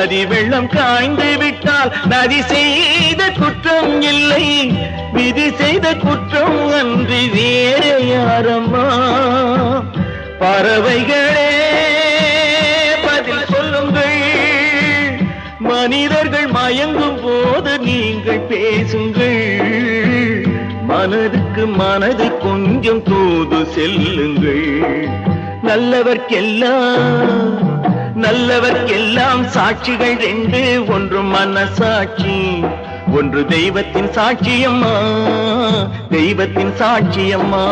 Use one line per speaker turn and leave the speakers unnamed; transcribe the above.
நதி வெள்ளம் காய்ந்து விட்டால் நதி செய்த குற்றம் இல்லை, விதி செய்த குற்றம் அன்றி வேறு யாரம்மா? பறவைகளே பதில் சொல்லுங்கள், மனிதர்கள் மயங்கும் போது நீங்கள் பேசுங்கள். மனதுக்கு மனதை கொஞ்சம் தூது செல்லுங்கள். நல்லவர்க்கெல்லாம் சாட்சிகள் ரெண்டு, ஒன்று மனசாட்சி, ஒன்று தெய்வத்தின் சாட்சியம்மா, தெய்வத்தின் சாட்சியம்மா.